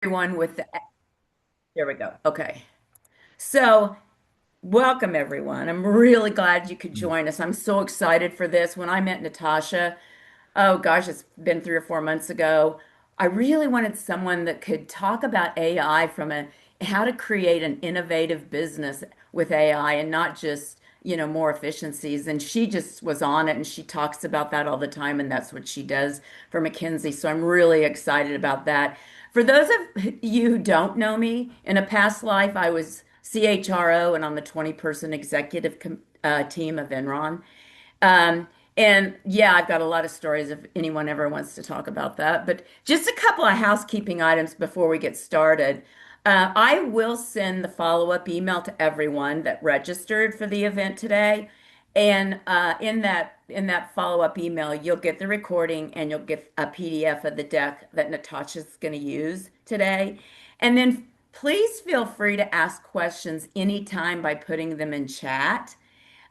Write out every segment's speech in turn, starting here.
Everyone with the, there we go. Okay. So, welcome everyone. I'm really glad you could join us. I'm so excited for this. When I met Natasha, oh gosh, it's been 3 or 4 months ago. I really wanted someone that could talk about AI from a how to create an innovative business with AI and not just, more efficiencies. And she just was on it and she talks about that all the time, and that's what she does for McKinsey. So I'm really excited about that. For those of you who don't know me, in a past life, I was CHRO and on the 20-person executive team of Enron. And yeah, I've got a lot of stories if anyone ever wants to talk about that. But just a couple of housekeeping items before we get started. I will send the follow-up email to everyone that registered for the event today. And in that follow-up email, you'll get the recording and you'll get a PDF of the deck that Natasha's going to use today. And then please feel free to ask questions anytime by putting them in chat.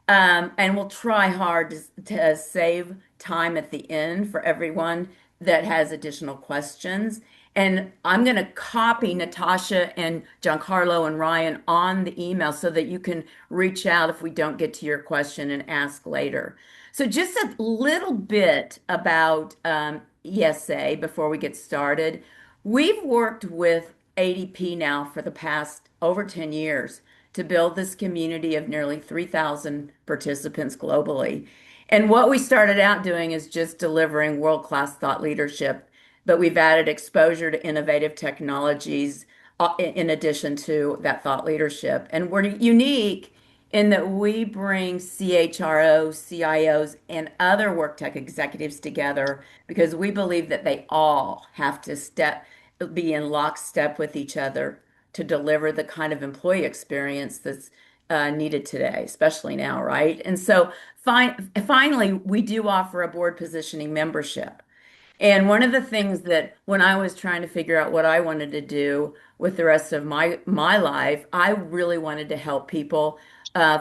And we'll try hard to save time at the end for everyone that has additional questions. And I'm going to copy Natasha and Giancarlo and Ryan on the email so that you can reach out if we don't get to your question and ask later. So, just a little bit about ESA before we get started. We've worked with ADP now for the past over 10 years to build this community of nearly 3,000 participants globally. And what we started out doing is just delivering world-class thought leadership, but we've added exposure to innovative technologies in addition to that thought leadership. And we're unique in that we bring CHROs, CIOs, and other work tech executives together because we believe that they all have to be in lockstep with each other to deliver the kind of employee experience that's needed today, especially now, right? And so finally, we do offer a board positioning membership. And one of the things that when I was trying to figure out what I wanted to do with the rest of my life, I really wanted to help people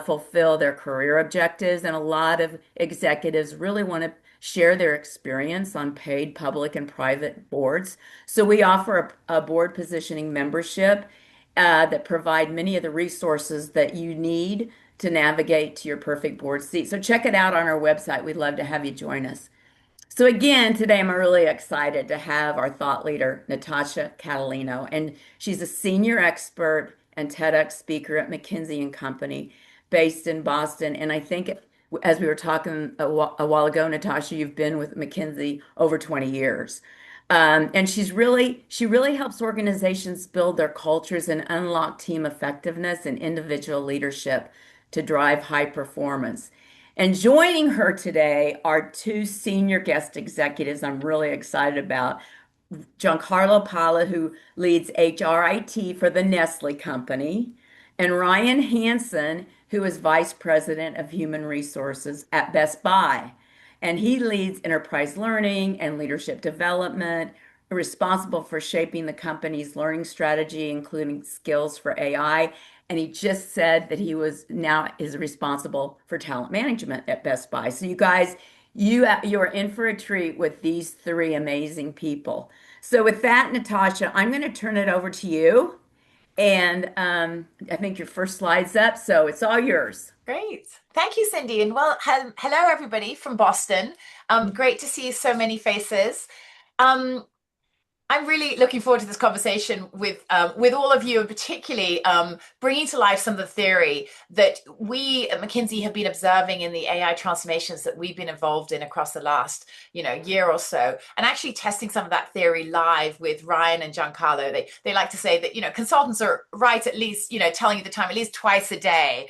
fulfill their career objectives. And a lot of executives really want to share their experience on paid public and private boards. So we offer a board positioning membership that provide many of the resources that you need to navigate to your perfect board seat. So check it out on our website. We'd love to have you join us. So again, today I'm really excited to have our thought leader, Natacha Catalino, and she's a senior expert and TEDx speaker at McKinsey and Company based in Boston. And I think as we were talking a while ago, Natasha, you've been with McKinsey over 20 years. And she really helps organizations build their cultures and unlock team effectiveness and individual leadership to drive high performance. And joining her today are two senior guest executives I'm really excited about. Giancarlo Pala, who leads HRIT for the Nestle Company, and Ryan Hansen, who is Vice President of Human Resources at Best Buy. And he leads enterprise learning and leadership development, responsible for shaping the company's learning strategy, including skills for AI. And he just said that he was now is responsible for talent management at Best Buy. So you guys, you are in for a treat with these three amazing people. So with that, Natasha, I'm going to turn it over to you. And I think your first slide's up, so it's all yours. Great. Thank you, Cindy. And well, hello, everybody from Boston. Great to see so many faces. Um, I'm really looking forward to this conversation with all of you, and particularly bringing to life some of the theory that we at McKinsey have been observing in the AI transformations that we've been involved in across the last, year or so, and actually testing some of that theory live with Ryan and Giancarlo. They like to say that consultants are right at least telling you the time at least twice a day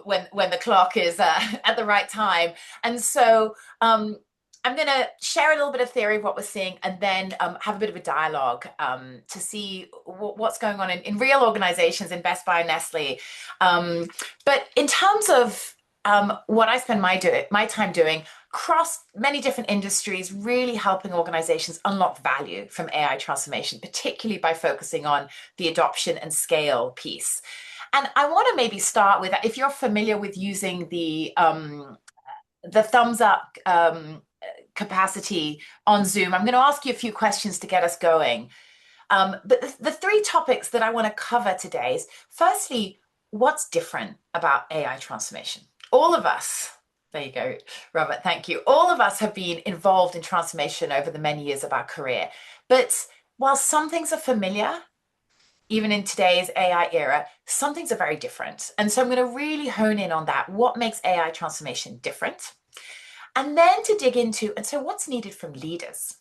when the clock is at the right time, and so. I'm going to share a little bit of theory of what we're seeing and then have a bit of a dialogue to see what's going on in real organizations in Best Buy and Nestle. But in terms of what I spend my time doing across many different industries, really helping organizations unlock value from AI transformation, particularly by focusing on the adoption and scale piece. And I want to maybe start with, if you're familiar with using the thumbs up capacity on Zoom, I'm going to ask you a few questions to get us going. But the three topics that I want to cover today is firstly, what's different about AI transformation? All of us, there you go, Robert, thank you. All of us have been involved in transformation over the many years of our career. But while some things are familiar, even in today's AI era, some things are very different. And so I'm going to really hone in on that. What makes AI transformation different? And then to dig into, and so what's needed from leaders?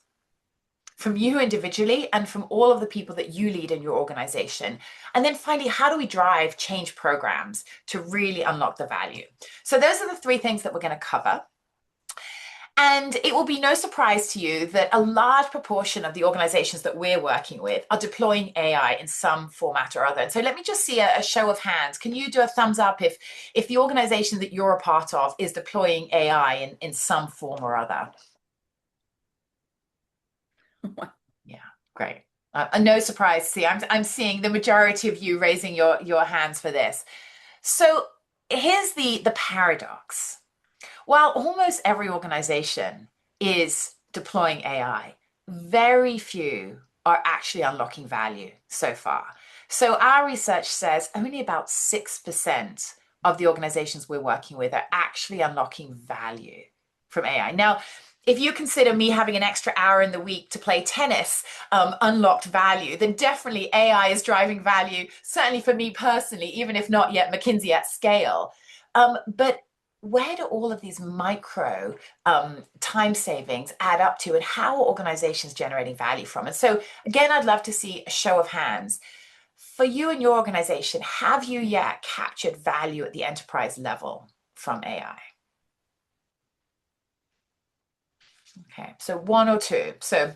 From you individually and from all of the people that you lead in your organization. And then finally, how do we drive change programs to really unlock the value? So those are the three things that we're going to cover. And it will be no surprise to you that a large proportion of the organizations that we're working with are deploying AI in some format or other. And so let me just see a show of hands. Can you do a thumbs up if the organization that you're a part of is deploying AI in some form or other? Yeah, great. No surprise. See, I'm seeing the majority of you raising your hands for this. So here's the paradox. While almost every organization is deploying AI, very few are actually unlocking value so far. So our research says only about 6% of the organizations we're working with are actually unlocking value from AI. Now, if you consider me having an extra hour in the week to play tennis, unlocked value, then definitely AI is driving value, certainly for me personally, even if not yet McKinsey at scale. But where do all of these micro time savings add up to, and how are organizations generating value from it? So again, I'd love to see a show of hands. For you and your organization, have you yet captured value at the enterprise level from AI? Okay, so one or two. So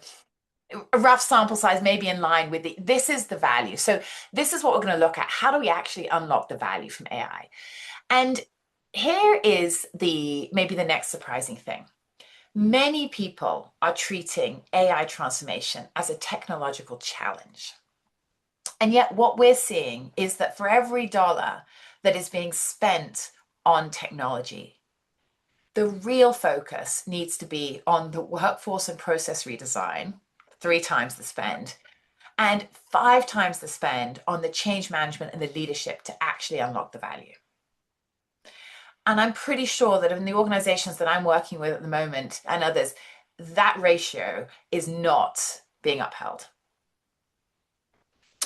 a rough sample size may be in line with this is the value. So this is what we're going to look at. How do we actually unlock the value from AI? And here is maybe the next surprising thing. Many people are treating AI transformation as a technological challenge. And yet what we're seeing is that for every dollar that is being spent on technology, the real focus needs to be on the workforce and process redesign, 3 times the spend, and 5 times the spend on the change management and the leadership to actually unlock the value. And I'm pretty sure that in the organizations that I'm working with at the moment and others, that ratio is not being upheld.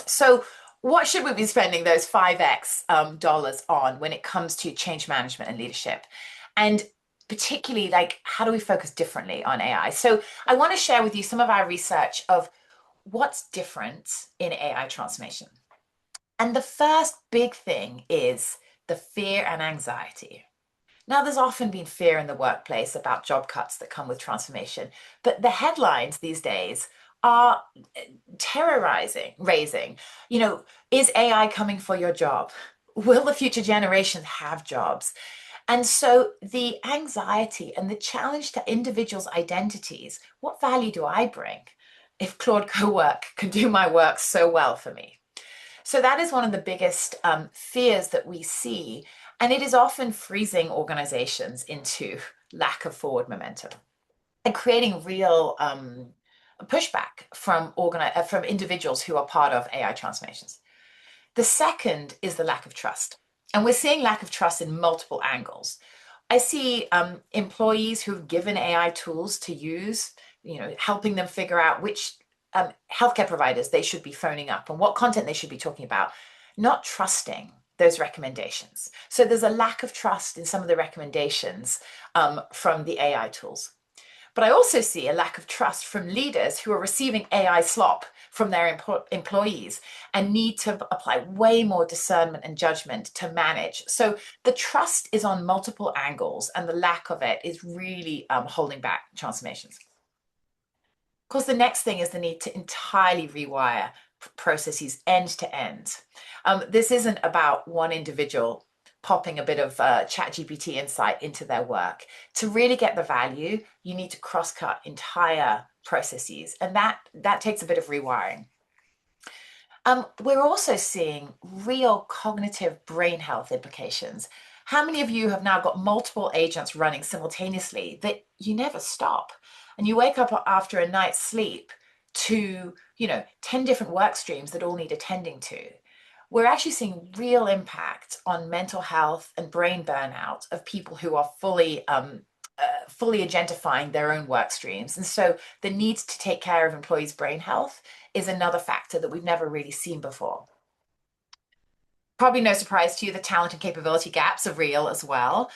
So what should we be spending those 5x dollars on when it comes to change management and leadership? And particularly, like, how do we focus differently on AI? So I want to share with you some of our research of what's different in AI transformation. And the first big thing is the fear and anxiety. Now, there's often been fear in the workplace about job cuts that come with transformation, but the headlines these days are raising. Is AI coming for your job? Will the future generations have jobs? And so the anxiety and the challenge to individuals' identities, what value do I bring if Claude Cowork can do my work so well for me? So that is one of the biggest fears that we see. And it is often freezing organizations into lack of forward momentum and creating real pushback from individuals who are part of AI transformations. The second is the lack of trust. And we're seeing lack of trust in multiple angles. I see employees who've given AI tools to use, helping them figure out which healthcare providers they should be phoning up and what content they should be talking about, not trusting those recommendations. So there's a lack of trust in some of the recommendations from the AI tools. But I also see a lack of trust from leaders who are receiving AI slop from their employees and need to apply way more discernment and judgment to manage. So the trust is on multiple angles, and the lack of it is really holding back transformations. Of course, the next thing is the need to entirely rewire processes end to end. This isn't about one individual popping a bit of ChatGPT insight into their work. To really get the value, you need to cross-cut entire processes, and that takes a bit of rewiring. We're also seeing real cognitive brain health implications. How many of you have now got multiple agents running simultaneously that you never stop? And you wake up after a night's sleep to, 10 different work streams that all need attending to, we're actually seeing real impact on mental health and brain burnout of people who are fully agentifying their own work streams. And so the need to take care of employees' brain health is another factor that we've never really seen before. Probably no surprise to you, the talent and capability gaps are real as well.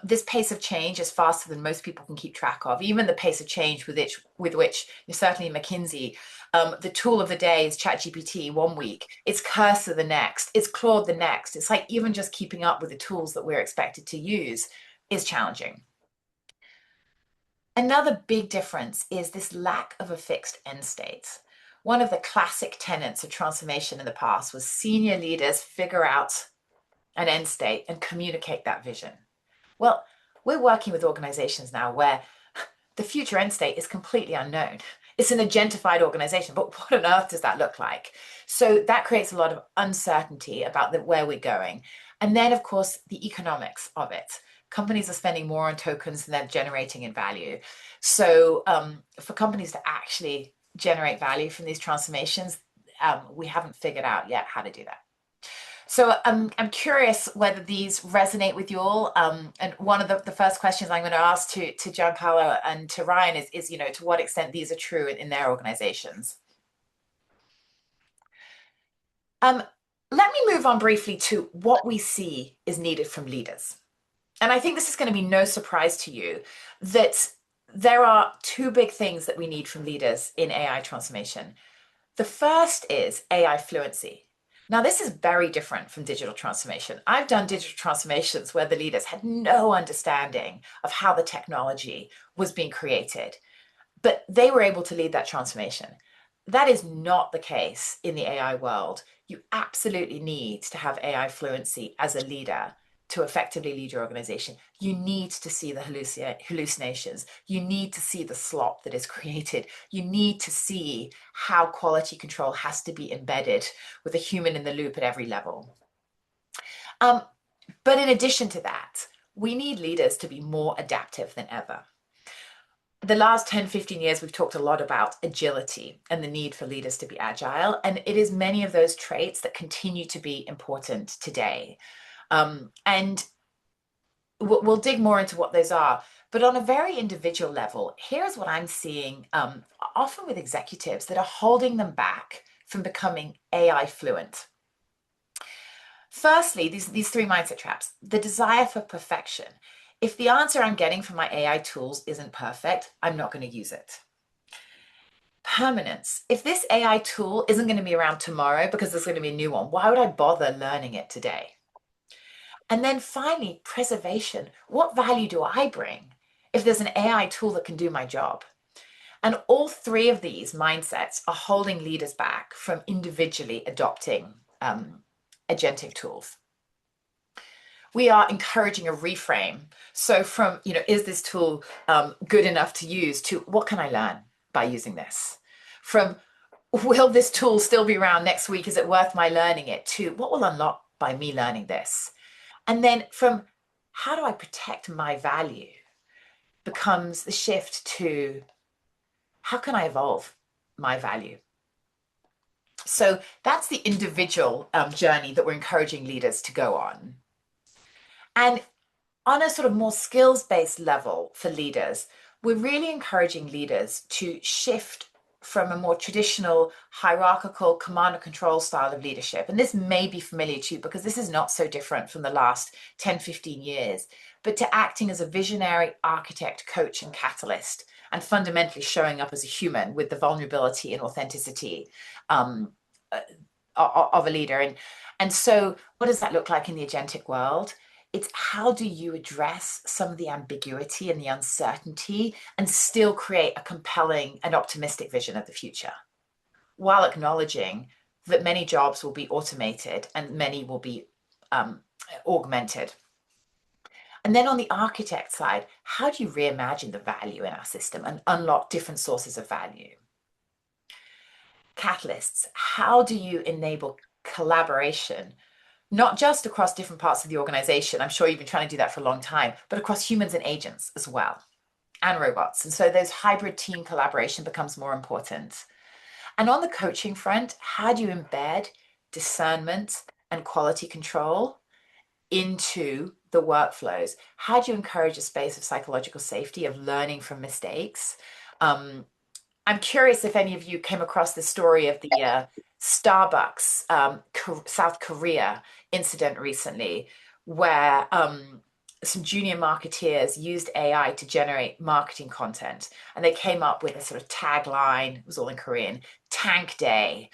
This pace of change is faster than most people can keep track of. Even the pace of change with which certainly McKinsey, the tool of the day is ChatGPT one week, it's Cursor the next, it's Claude the next. It's like even just keeping up with the tools that we're expected to use is challenging. Another big difference is this lack of a fixed end state. One of the classic tenets of transformation in the past was senior leaders figure out an end state and communicate that vision. Well, we're working with organizations now where the future end state is completely unknown. It's an agentified organization, but what on earth does that look like? So that creates a lot of uncertainty about where we're going. And then, of course, the economics of it. Companies are spending more on tokens than they're generating in value. So for companies to actually generate value from these transformations, we haven't figured out yet how to do that. So I'm curious whether these resonate with you all. And one of the first questions I'm going to ask to Gianpaolo and to Ryan is, to what extent these are true in their organizations. Let me move on briefly to what we see is needed from leaders. And I think this is going to be no surprise to you that there are two big things that we need from leaders in AI transformation. The first is AI fluency. Now, this is very different from digital transformation. I've done digital transformations where the leaders had no understanding of how the technology was being created, but they were able to lead that transformation. That is not the case in the AI world. You absolutely need to have AI fluency as a leader to effectively lead your organization. You need to see the hallucinations. You need to see the slop that is created. You need to see how quality control has to be embedded with a human in the loop at every level. But in addition to that, we need leaders to be more adaptive than ever. The last 10, 15 years, we've talked a lot about agility and the need for leaders to be agile. And it is many of those traits that continue to be important today. And we'll dig more into what those are. But on a very individual level, here's what I'm seeing often with executives that are holding them back from becoming AI fluent. Firstly, these three mindset traps: the desire for perfection. If the answer I'm getting from my AI tools isn't perfect, I'm not going to use it. Permanence. If this AI tool isn't going to be around tomorrow because there's going to be a new one, why would I bother learning it today? And then finally, preservation. What value do I bring if there's an AI tool that can do my job? And all three of these mindsets are holding leaders back from individually adopting agentic tools. We are encouraging a reframe. So from, is this tool good enough to use, to what can I learn by using this? From will this tool still be around next week? Is it worth my learning it? To what will unlock by me learning this? And then from how do I protect my value becomes the shift to how can I evolve my value? So that's the individual journey that we're encouraging leaders to go on. And on a sort of more skills-based level for leaders, we're really encouraging leaders to shift from a more traditional hierarchical command and control style of leadership. And this may be familiar to you because this is not so different from the last 10, 15 years, but to acting as a visionary architect, coach, and catalyst, and fundamentally showing up as a human with the vulnerability and authenticity of a leader. And so what does that look like in the agentic world? It's how do you address some of the ambiguity and the uncertainty and still create a compelling and optimistic vision of the future while acknowledging that many jobs will be automated and many will be augmented. And then on the architect side, how do you reimagine the value in our system and unlock different sources of value? Catalysts, how do you enable collaboration? Not just across different parts of the organization. I'm sure you've been trying to do that for a long time, but across humans and agents as well, and robots. And so those hybrid team collaboration becomes more important. And on the coaching front, how do you embed discernment and quality control into the workflows? How do you encourage a space of psychological safety, of learning from mistakes? Um, I'm curious if any of you came across the story of the Starbucks South Korea incident recently, where some junior marketeers used AI to generate marketing content. And they came up with a sort of tagline, it was all in Korean, Tank Day,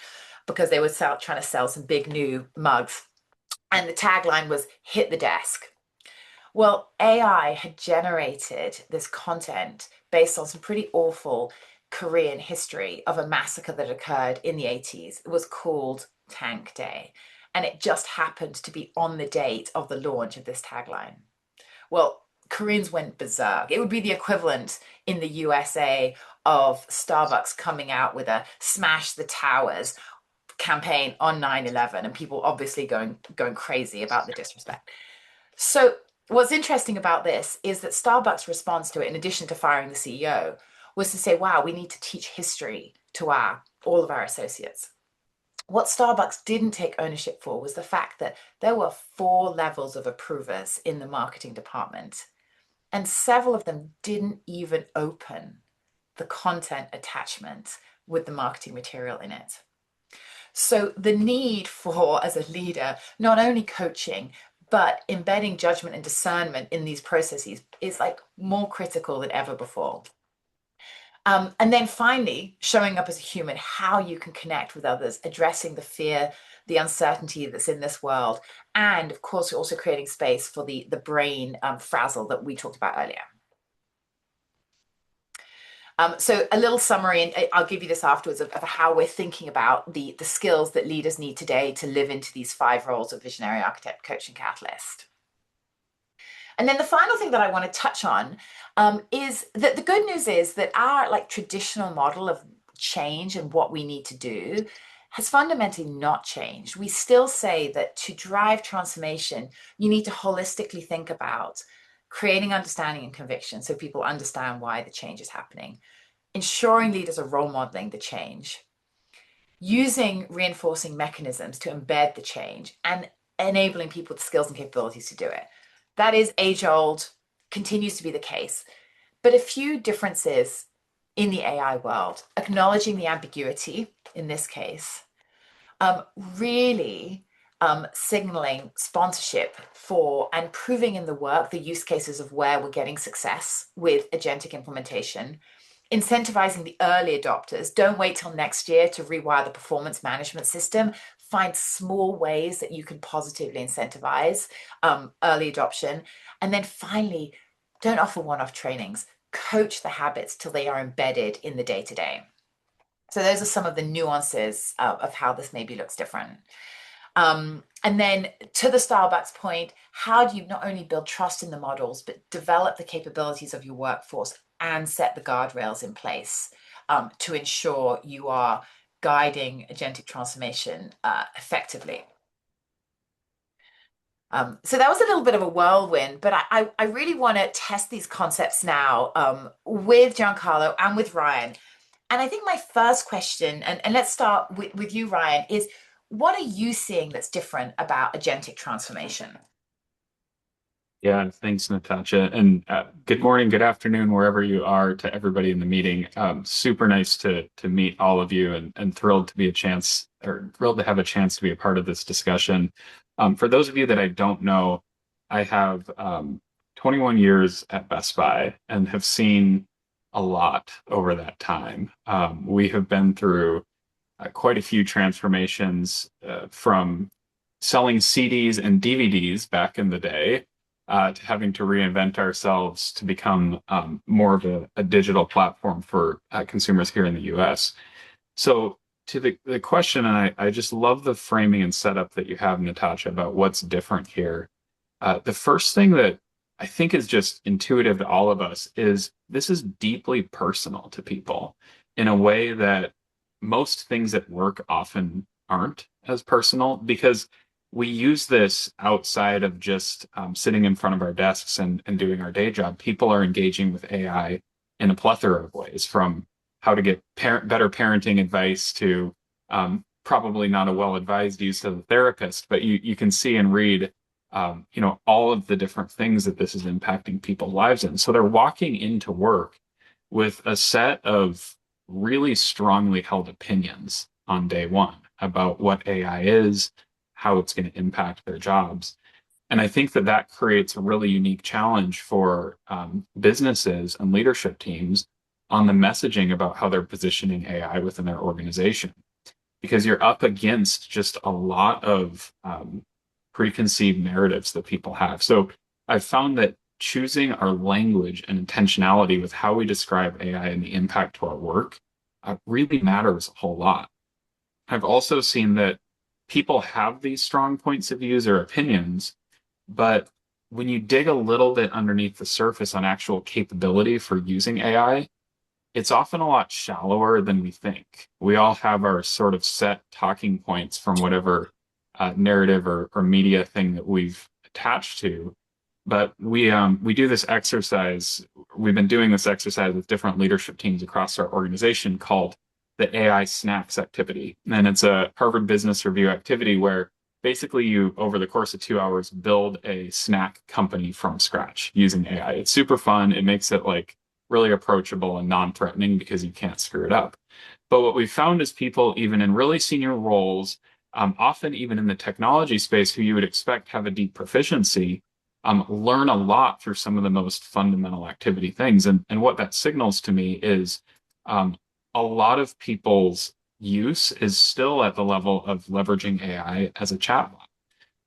because they were trying to sell some big new mugs. And the tagline was hit the desk. Well, AI had generated this content based on some pretty awful Korean history of a massacre that occurred in the 80s. It was called Tank Day. And it just happened to be on the date of the launch of this tagline. Well, Koreans went berserk. It would be the equivalent in the USA of Starbucks coming out with a smash the towers campaign on 9/11, and people obviously going crazy about the disrespect. So what's interesting about this is that Starbucks' response to it, in addition to firing the CEO, was to say, wow, we need to teach history to all of our associates. What Starbucks didn't take ownership for was the fact that there were 4 levels of approvers in the marketing department, and several of them didn't even open the content attachment with the marketing material in it. So the need for, as a leader, not only coaching, but embedding judgment and discernment in these processes is like more critical than ever before. And then finally, showing up as a human, how you can connect with others, addressing the fear, the uncertainty that's in this world. And of course, you're also creating space for the brain frazzle that we talked about earlier. So a little summary, and I'll give you this afterwards, of how we're thinking about the skills that leaders need today to live into these 5 roles of visionary architect, coach, and catalyst. And then the final thing that I want to touch on is that the good news is that our traditional model of change and what we need to do has fundamentally not changed. We still say that to drive transformation, you need to holistically think about creating understanding and conviction so people understand why the change is happening, ensuring leaders are role modeling the change, using reinforcing mechanisms to embed the change, and enabling people with the skills and capabilities to do it. That is age old, continues to be the case, but a few differences in the AI world, acknowledging the ambiguity in this case, really signaling sponsorship for and proving in the work the use cases of where we're getting success with agentic implementation, incentivizing the early adopters. Don't wait till next year to rewire the performance management system. Find small ways that you can positively incentivize early adoption. And then finally, don't offer one-off trainings. Coach the habits till they are embedded in the day-to-day. So those are some of the nuances of how this maybe looks different. And then to the Starbucks point, how do you not only build trust in the models, but develop the capabilities of your workforce and set the guardrails in place to ensure you are guiding agentic transformation effectively? So that was a little bit of a whirlwind, but I really want to test these concepts now with Giancarlo and with Ryan. And I think my first question, and let's start with you, Ryan, is what are you seeing that's different about agentic transformation? Yeah, thanks, Natacha. And good morning, good afternoon, wherever you are, to everybody in the meeting. Super nice to meet all of you, and thrilled to be a chance, or thrilled to have a chance to be a part of this discussion. For those of you that I don't know, I have 21 years at Best Buy and have seen a lot over that time. We have been through quite a few transformations from selling CDs and DVDs back in the day to having to reinvent ourselves to become more of a digital platform for consumers here in the US. So to the question, and I just love the framing and setup that you have, Natasha, about what's different here. The first thing that I think is just intuitive to all of us is this is deeply personal to people in a way that most things at work often aren't as personal, because we use this outside of just sitting in front of our desks and doing our day job. People are engaging with AI in a plethora of ways, from how to get better parenting advice to probably not a well-advised use of the therapist, but you can see and read all of the different things that this is impacting people's lives in. So they're walking into work with a set of really strongly held opinions on day one about what AI is, how it's going to impact their jobs. And I think that that creates a really unique challenge for businesses and leadership teams on the messaging about how they're positioning AI within their organization. Because you're up against just a lot of preconceived narratives that people have. So I've found that choosing our language and intentionality with how we describe AI and the impact to our work really matters a whole lot. I've also seen that people have these strong points of views or opinions, but when you dig a little bit underneath the surface on actual capability for using AI, it's often a lot shallower than we think. We all have our sort of set talking points from whatever narrative or media thing that we've attached to. But we do this exercise. We've been doing this exercise with different leadership teams across our organization called the AI Snacks activity. And it's a Harvard Business Review activity where basically you, over the course of 2 hours, build a snack company from scratch using AI. It's super fun. It makes it like really approachable and non-threatening because you can't screw it up. But what we found is people, even in really senior roles, often even in the technology space, who you would expect have a deep proficiency, learn a lot through some of the most fundamental activity things. And what that signals to me is a lot of people's use is still at the level of leveraging AI as a chatbot.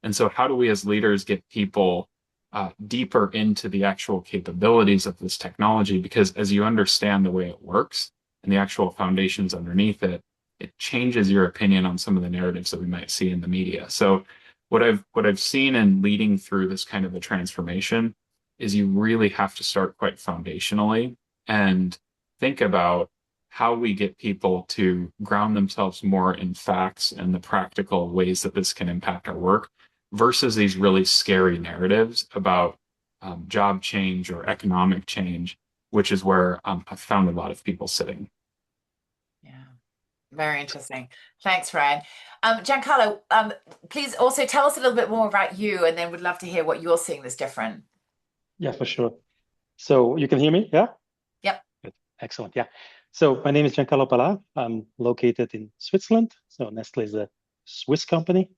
And so how do we as leaders get people deeper into the actual capabilities of this technology? Because as you understand the way it works and the actual foundations underneath it, it changes your opinion on some of the narratives that we might see in the media. So what I've seen in leading through this kind of a transformation is you really have to start quite foundationally and think about how we get people to ground themselves more in facts and the practical ways that this can impact our work versus these really scary narratives about job change or economic change, which is where I've found a lot of people sitting. Yeah, very interesting. Thanks, Ryan. Giancarlo, please also tell us a little bit more about you, and then we'd love to hear what you're seeing that's different. Yeah, for sure. So you can hear me? Yeah? Yep. Good. Excellent. Yeah. So my name is Giancarlo Pala. I'm located in Switzerland. So Nestle is a Swiss company.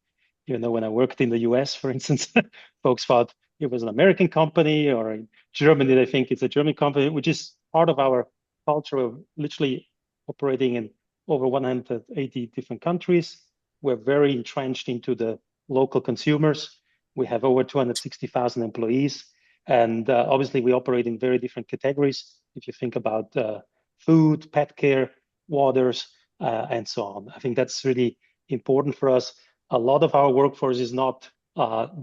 Even though when I worked in the US, for instance, folks thought it was an American company, or in Germany, they think it's a German company, which is part of our culture of literally operating in over 180 different countries. We're very entrenched into the local consumers. We have over 260,000 employees. And obviously, we operate in very different categories. If you think about food, pet care, waters, and so on. I think that's really important for us. A lot of our workforce is not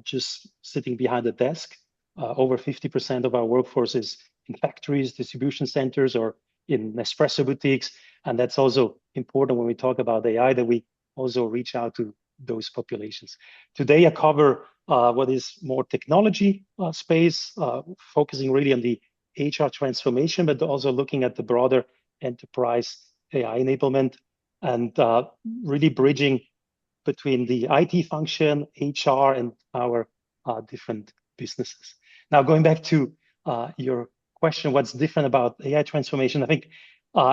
just sitting behind a desk. Over 50% of our workforce is in factories, distribution centers, or in Nespresso boutiques. And that's also important when we talk about AI, that we also reach out to those populations. Today, I cover what is more technology space, focusing really on the HR transformation, but also looking at the broader enterprise AI enablement and really bridging between the IT function, HR, and our different businesses. Now, going back to your question, what's different about AI transformation? I think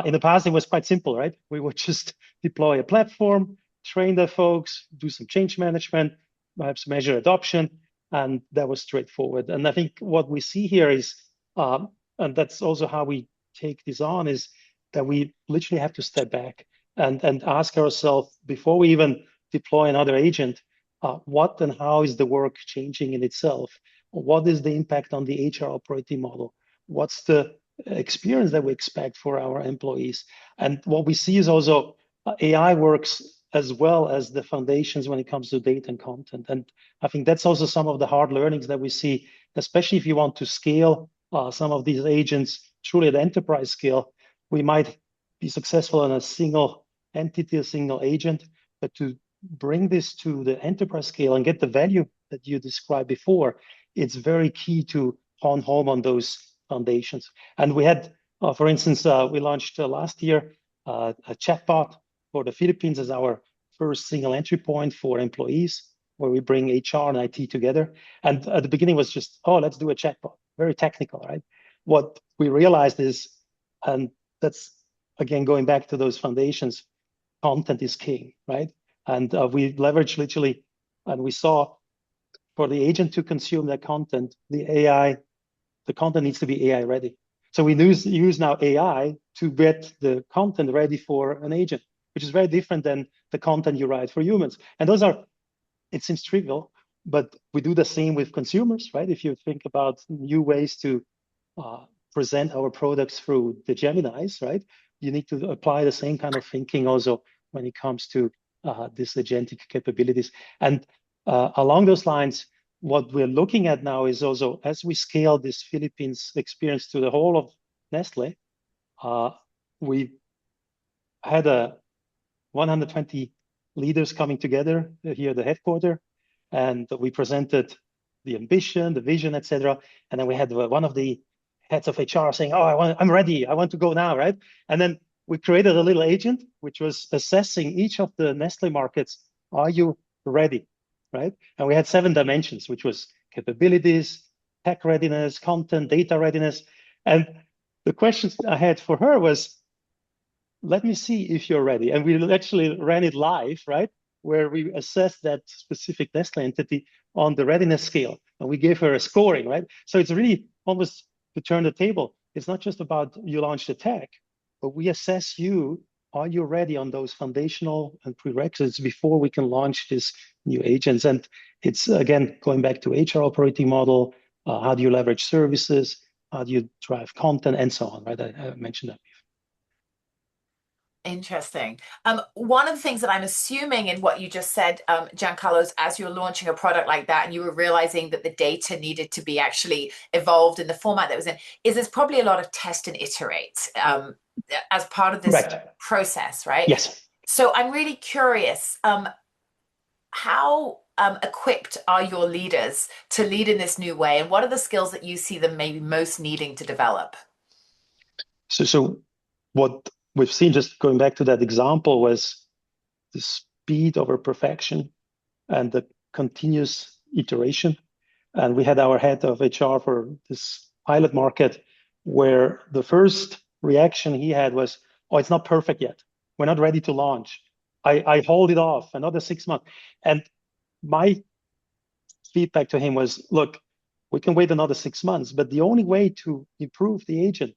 in the past, it was quite simple, right? We would just deploy a platform, train the folks, do some change management, perhaps measure adoption, and that was straightforward. And I think what we see here is, and that's also how we take this on, is that we literally have to step back and ask ourselves, before we even deploy another agent, what and how is the work changing in itself? What is the impact on the HR operating model? What's the experience that we expect for our employees? And what we see is also AI works as well as the foundations when it comes to data and content. And I think that's also some of the hard learnings that we see, especially if you want to scale some of these agents truly at enterprise scale. We might be successful on a single entity, a single agent, but to bring this to the enterprise scale and get the value that you described before, it's very key to hone home on those foundations. And we had For instance, we launched last year a chatbot for the Philippines as our first single entry point for employees, where we bring HR and IT together. And at the beginning was just, oh, let's do a chatbot, very technical, right? What we realized is, and that's again going back to those foundations, content is king, right? And we leverage literally, and we saw for the agent to consume that content, the content needs to be AI ready. So we use now AI to get the content ready for an agent, which is very different than the content you write for humans. And those are, it seems trivial, but we do the same with consumers, right? If you think about new ways to present our products through the Geminis, right? You need to apply the same kind of thinking also when it comes to these agentic capabilities. And along those lines, what we're looking at now is also as we scale this Philippines experience to the whole of Nestle, we had 120 leaders coming together here at the headquarters, and we presented the ambition, the vision, etc. And then we had one of the heads of HR saying, "Oh, I'm ready. I want to go now," right? And then we created a little agent which was assessing each of the Nestle markets. Are you ready? Right? And we had 7 dimensions, which was capabilities, tech readiness, content, data readiness. And the questions I had for her was, let me see if you're ready. And we actually ran it live, right? Where we assessed that specific Nestle entity on the readiness scale. And we gave her a scoring, right? So it's really almost to turn the table. It's not just about you launch the tech, but we assess you. Are you ready on those foundational and prerequisites before we can launch these new agents? And it's, again, going back to HR operating model, how do you leverage services? How do you drive content and so on, right? I mentioned that before. Interesting. One of the things that I'm assuming in what you just said, Giancarlo, is as you're launching a product like that and you were realizing that the data needed to be actually evolved in the format that was in, is there's probably a lot of test and iterate as part of this process, right? Yes. So I'm really curious, how equipped are your leaders to lead in this new way? And what are the skills that you see them maybe most needing to develop? So what we've seen, just going back to that example, was the speed over perfection and the continuous iteration. And we had our head of HR for this pilot market where the first reaction he had was, oh, it's not perfect yet. We're not ready to launch. I hold it off another 6 months. And my feedback to him was, look, we can wait another 6 months, but the only way to improve the agent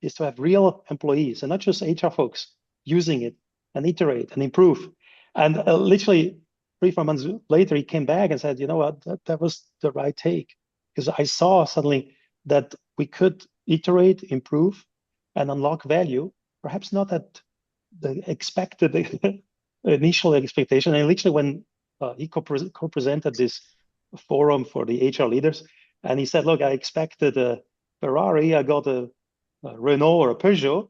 is to have real employees and not just HR folks using it and iterate and improve. And literally 3-4 months later, he came back and said, you know what, that was the right take. Because I saw suddenly that we could iterate, improve, and unlock value, perhaps not at the expected initial expectation. And literally when he co-presented this forum for the HR leaders, and he said, look, I expected a Ferrari, I got a Renault or a Peugeot.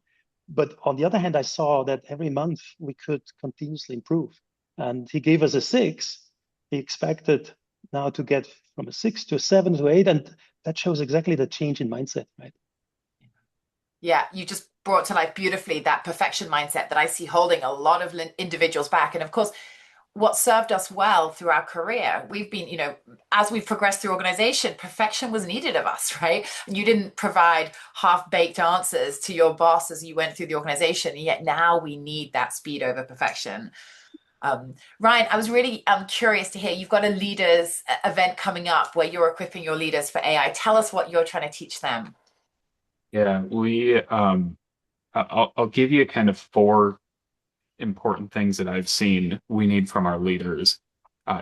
But on the other hand, I saw that every month we could continuously improve. And he gave us a 6. He expected now to get from a 6 to a 7 to 8. And that shows exactly the change in mindset, right? Yeah, you just brought to life beautifully that perfection mindset that I see holding a lot of individuals back. And of course, what served us well through our career, we've been, as we've progressed through organization, perfection was needed of us, right? And you didn't provide half-baked answers to your boss as you went through the organization. And yet now we need that speed over perfection. Ryan, I was really curious to hear, you've got a leaders event coming up where you're equipping your leaders for AI. Tell us what you're trying to teach them. Yeah, I'll give you kind of 4 important things that I've seen we need from our leaders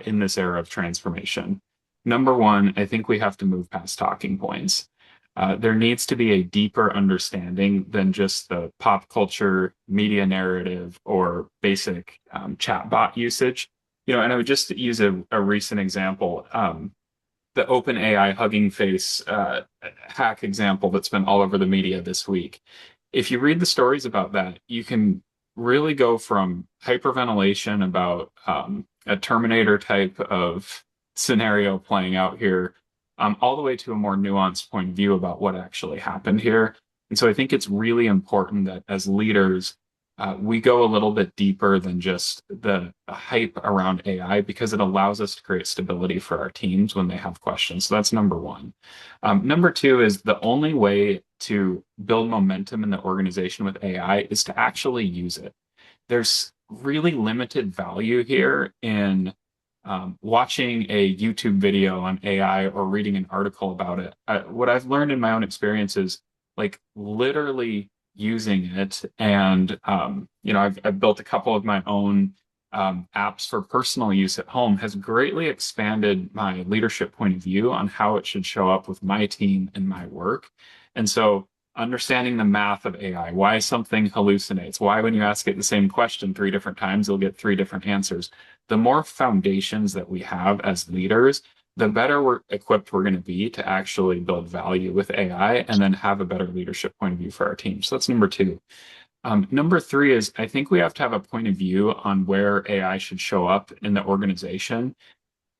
in this era of transformation. Number 1, I think we have to move past talking points. There needs to be a deeper understanding than just the pop culture, media narrative, or basic chatbot usage. And I would just use a recent example. The OpenAI Hugging Face hack example that's been all over the media this week. If you read the stories about that, you can really go from hyperventilation about a Terminator type of scenario playing out here, all the way to a more nuanced point of view about what actually happened here. And so I think it's really important that as leaders, we go a little bit deeper than just the hype around AI because it allows us to create stability for our teams when they have questions. So that's number one. Number two is the only way to build momentum in the organization with AI is to actually use it. There's really limited value here in watching a YouTube video on AI or reading an article about it. What I've learned in my own experience is like literally using it. And, I've built a couple of my own apps for personal use at home has greatly expanded my leadership point of view on how it should show up with my team and my work. And so understanding the math of AI, why something hallucinates, why when you ask it the same question three different times, you'll get three different answers. The more foundations that we have as leaders, the better we're equipped we're going to be to actually build value with AI and then have a better leadership point of view for our team. So that's number two. Number three is I think we have to have a point of view on where AI should show up in the organization.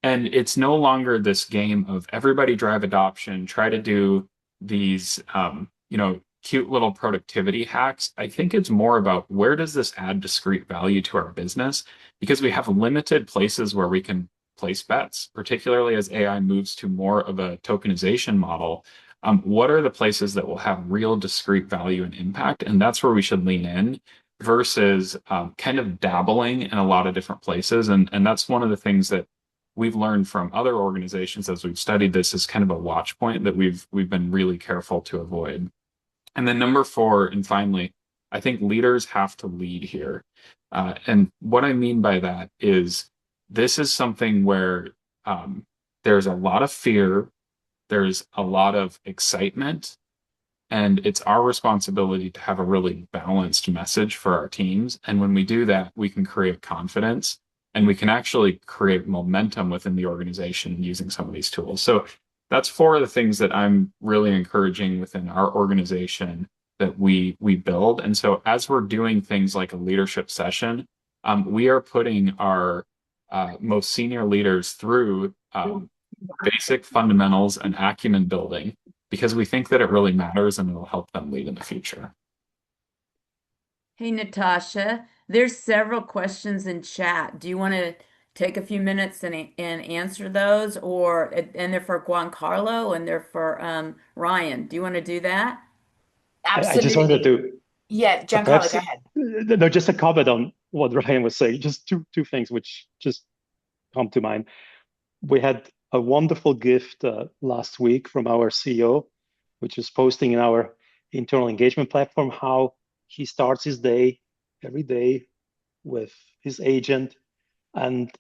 And it's no longer this game of everybody drive adoption, try to do these, cute little productivity hacks. I think it's more about where does this add discrete value to our business? Because we have limited places where we can place bets, particularly as AI moves to more of a tokenization model. What are the places that will have real discrete value and impact? And that's where we should lean in versus kind of dabbling in a lot of different places. And that's one of the things that we've learned from other organizations as we've studied this is kind of a watch point that we've been really careful to avoid. And then number four, and finally, I think leaders have to lead here. And what I mean by that is this is something where there's a lot of fear, there's a lot of excitement, and it's our responsibility to have a really balanced message for our teams. And when we do that, we can create confidence and we can actually create momentum within the organization using some of these tools. So that's four of the things that I'm really encouraging within our organization that we build. And so as we're doing things like a leadership session, we are putting our most senior leaders through basic fundamentals and acumen building because we think that it really matters and it'll help them lead in the future. Hey, Natasha, there's several questions in chat. Do you want to take a few minutes and answer those, or and they're for Juan Carlo and they're for Ryan. Do you want to do that? I just wanted Absolutely. to Yeah, Giancarlo, perhaps go ahead. no, just a comment on what Ryan was saying. Just two things which just come to mind. We had a wonderful gift last week from our CEO, which is posting in our internal engagement platform how he starts his day every day with his agent. And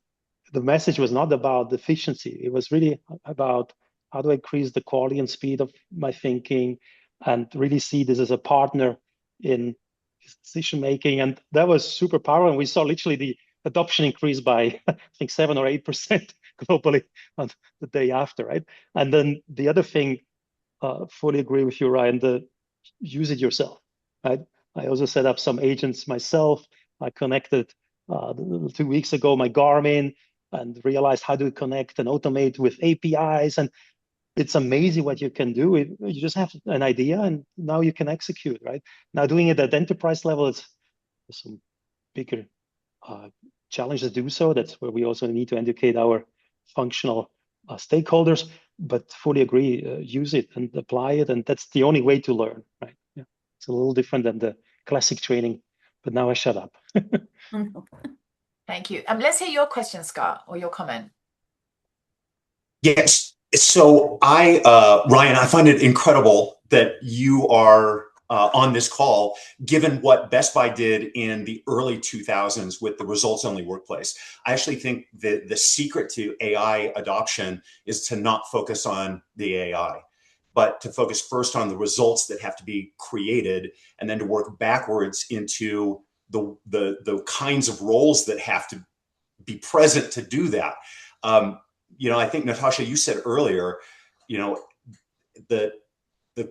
the message was not about efficiency. It was really about how do I increase the quality and speed of my thinking and really see this as a partner in his decision making. And that was super powerful. And we saw literally the adoption increase by, I think, 7 or 8% globally on the day after, right? And then the other thing, fully agree with you, Ryan, the use it yourself, right? I also set up some agents myself. I connected 2 weeks ago my Garmin and realized how to connect and automate with APIs. And it's amazing what you can do. You just have an idea and now you can execute, right? Now doing it at enterprise level, it's some bigger challenge to do so. That's where we also need to educate our functional stakeholders, but fully agree, use it and apply it. And that's the only way to learn, right? Yeah. It's a little different than the classic training, but now I shut up. Thank you. Let's hear your question, Scott, or your comment. Yes. So Ryan, I find it incredible that you are on this call, given what Best Buy did in the early 2000s with the results-only workplace. I actually think that the secret to AI adoption is to not focus on the AI, but to focus first on the results that have to be created, and then to work backwards into the kinds of roles that have to be present to do that. I think, Natasha, you said earlier, the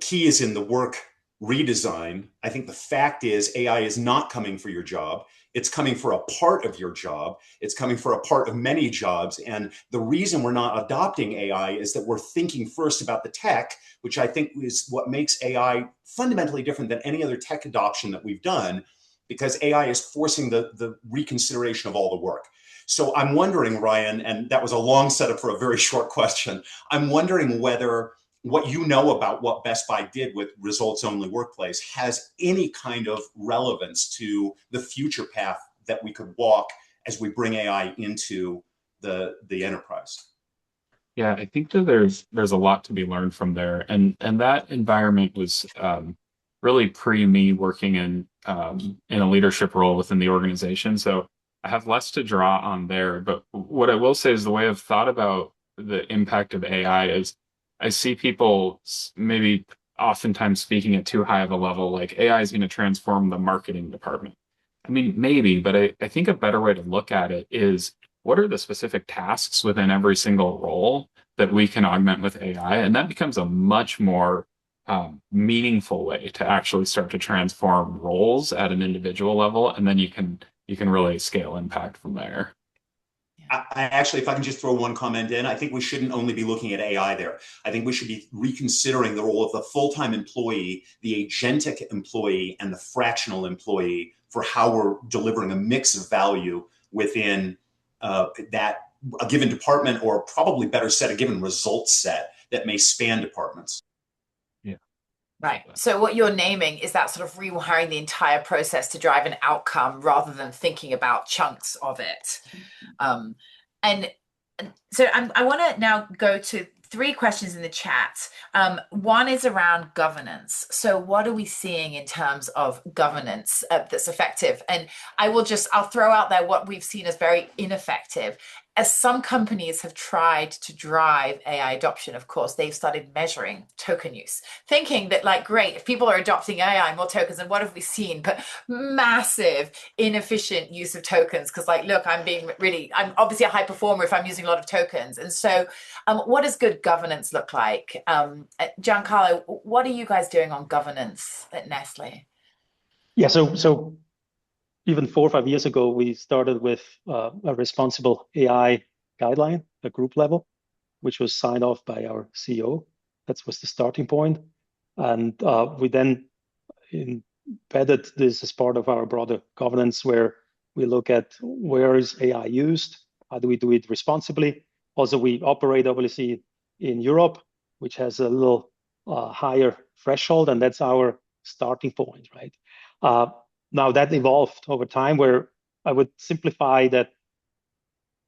key is in the work redesign. I think the fact is AI is not coming for your job. It's coming for a part of your job. It's coming for a part of many jobs. And the reason we're not adopting AI is that we're thinking first about the tech, which I think is what makes AI fundamentally different than any other tech adoption that we've done, because AI is forcing the reconsideration of all the work. So I'm wondering, Ryan, and that was a long setup for a very short question. I'm wondering whether what you know about what Best Buy did with results only workplace has any kind of relevance to the future path that we could walk as we bring AI into the enterprise. Yeah, I think that there's a lot to be learned from there, and that environment was really pre me working in a leadership role within the organization. So I have less to draw on there. But what I will say is the way I've thought about the impact of AI is I see people maybe oftentimes speaking at too high of a level, like AI is going to transform the marketing department. I mean, maybe, but I think a better way to look at it is what are the specific tasks within every single role that we can augment with AI? And that becomes a much more meaningful way to actually start to transform roles at an individual level. And then you can really scale impact from there. I actually, if I can just throw one comment in, I think we shouldn't only be looking at AI there. I think we should be reconsidering the role of the full-time employee, the agentic employee, and the fractional employee for how we're delivering a mix of value within that a given department, or probably better said, a given result set that may span departments. Yeah. Right. So what you're naming is that sort of rewiring the entire process to drive an outcome rather than thinking about chunks of it. And so I want to now go to 3 questions in the chat. One is around governance. So what are we seeing in terms of governance that's effective? And I'll throw out there what we've seen as very ineffective. As some companies have tried to drive AI adoption, of course, they've started measuring token use, thinking that, like, great, if people are adopting AI, more tokens, and what have we seen? But massive, inefficient use of tokens, because, like, look, I'm obviously a high performer if I'm using a lot of tokens. And so what does good governance look like? Giancarlo, what are you guys doing on governance at Nestle? Yeah, so even 4 or 5 years ago, we started with a responsible AI guideline at group level, which was signed off by our CEO. That was the starting point. And we then embedded this as part of our broader governance, where we look at where is AI used, how do we do it responsibly. Also, we operate obviously in Europe, which has a little higher threshold, and that's our starting point, right? Now that evolved over time, where I would simplify that.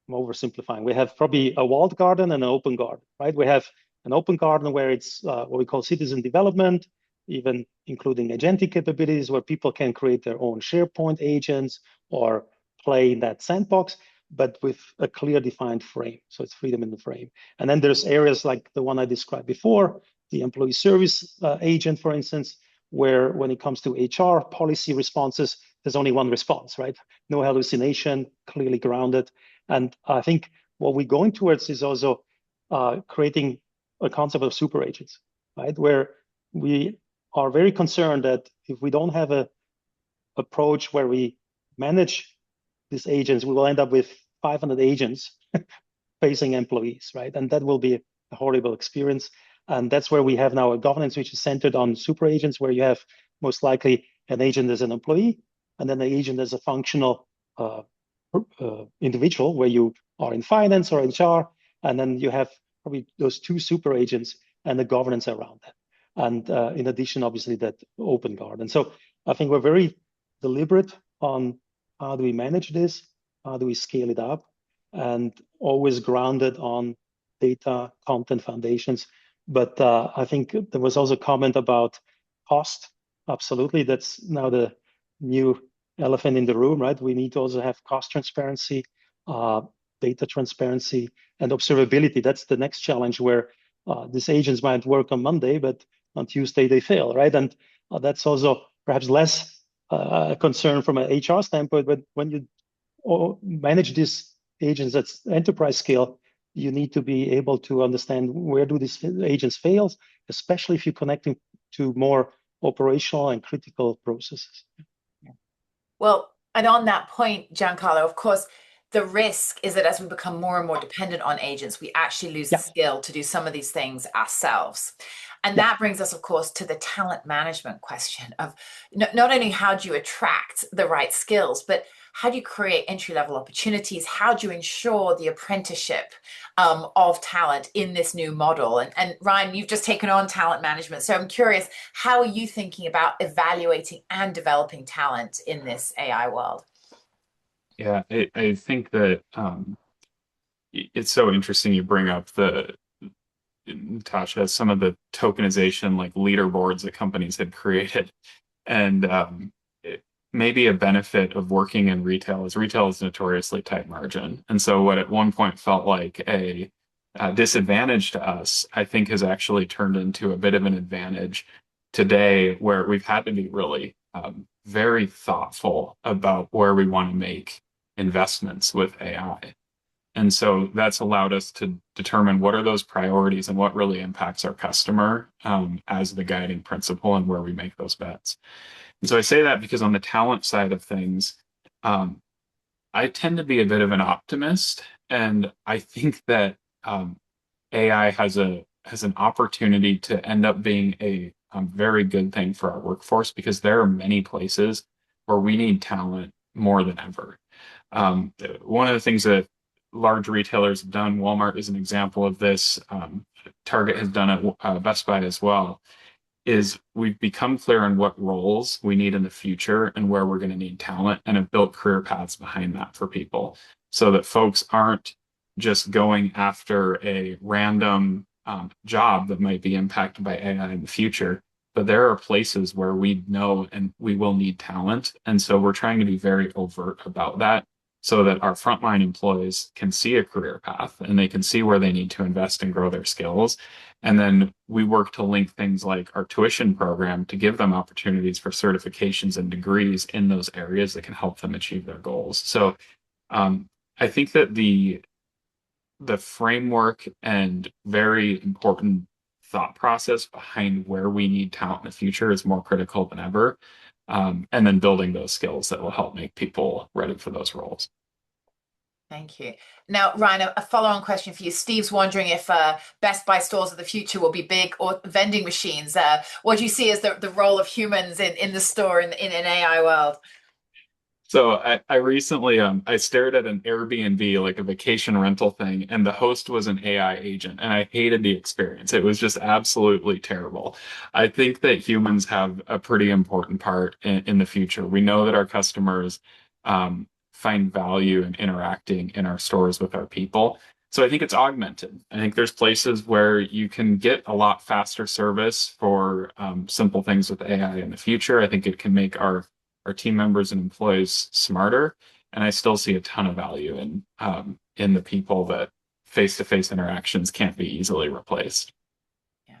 I'm oversimplifying. We have probably a walled garden and an open garden, right? We have an open garden where it's what we call citizen development, even including agentic capabilities, where people can create their own SharePoint agents or play in that sandbox, but with a clear defined frame. So it's freedom in the frame. And then there's areas like the one I described before, the employee service agent, for instance, where when it comes to HR policy responses, there's only one response, right? No hallucination, clearly grounded. And I think what we're going towards is also creating a concept of super agents, right? Where we are very concerned that if we don't have a approach where we manage these agents, we will end up with 500 agents facing employees, right? And that will be a horrible experience. And that's where we have now a governance which is centered on super agents, where you have most likely an agent as an employee, and then an agent as a functional individual, where you are in finance or HR, and then you have probably those 2 super agents and the governance around that. And in addition, obviously, that open garden. So I think we're very deliberate on how do we manage this, how do we scale it up, and always grounded on data, content foundations. But I think there was also a comment about cost. Absolutely, that's now the new elephant in the room, right? We need to also have cost transparency, data transparency, and observability. That's the next challenge, where these agents might work on Monday, but on Tuesday they fail, right? And that's also perhaps less a concern from an HR standpoint. But when you manage these agents at enterprise scale, you need to be able to understand where do these agents fail, especially if you're connecting to more operational and critical processes. Well, And on that point, Giancarlo, of course, the risk is that as we become more and more dependent on agents, we actually lose the Yeah. skill to do some of these things ourselves. And Yeah. that brings us, of course, to the talent management question of not only how do you attract the right skills, but how do you create entry-level opportunities? How do you ensure the apprenticeship of talent in this new model? And Ryan, you've just taken on talent management. So I'm curious, how are you thinking about evaluating and developing talent in this AI world? Yeah, I think that it's so interesting you bring up Natasha, some of the tokenization like leaderboards that companies had created. And maybe a benefit of working in retail is notoriously tight margin. And so what at one point felt like a disadvantage to us, I think has actually turned into a bit of an advantage today where we've had to be really very thoughtful about where we want to make investments with AI. And so that's allowed us to determine what are those priorities and what really impacts our customer as the guiding principle and where we make those bets. And so I say that because on the talent side of things, um, I tend to be a bit of an optimist, and I think that AI has an opportunity to end up being a very good thing for our workforce because there are many places where we need talent more than ever. One of the things that large retailers have done, Walmart is an example of this, Target has done it, Best Buy as well, is we've become clear on what roles we need in the future and where we're going to need talent and have built career paths behind that for people so that folks aren't just going after a random job that might be impacted by AI in the future. But there are places where we know and we will need talent. And so we're trying to be very overt about that so that our frontline employees can see a career path and they can see where they need to invest and grow their skills. And then we work to link things like our tuition program to give them opportunities for certifications and degrees in those areas that can help them achieve their goals. So I think that the framework and very important thought process behind where we need talent in the future is more critical than ever. And then building those skills that will help make people ready for those roles. Thank you. Now, Ryan, a follow-on question for you. Steve's wondering if Best Buy stores of the future will be big or vending machines. What do you see as the role of humans in the store in an AI world? So I recently I stared at an Airbnb, like a vacation rental thing, and the host was an AI agent, and I hated the experience. It was just absolutely terrible. I think that humans have a pretty important part in the future. We know that our customers find value in interacting in our stores with our people. So I think it's augmented. I think there's places where you can get a lot faster service for simple things with AI in the future. I think it can make our team members and employees smarter. And I still see a ton of value in the people that face-to-face interactions can't be easily replaced. Yeah,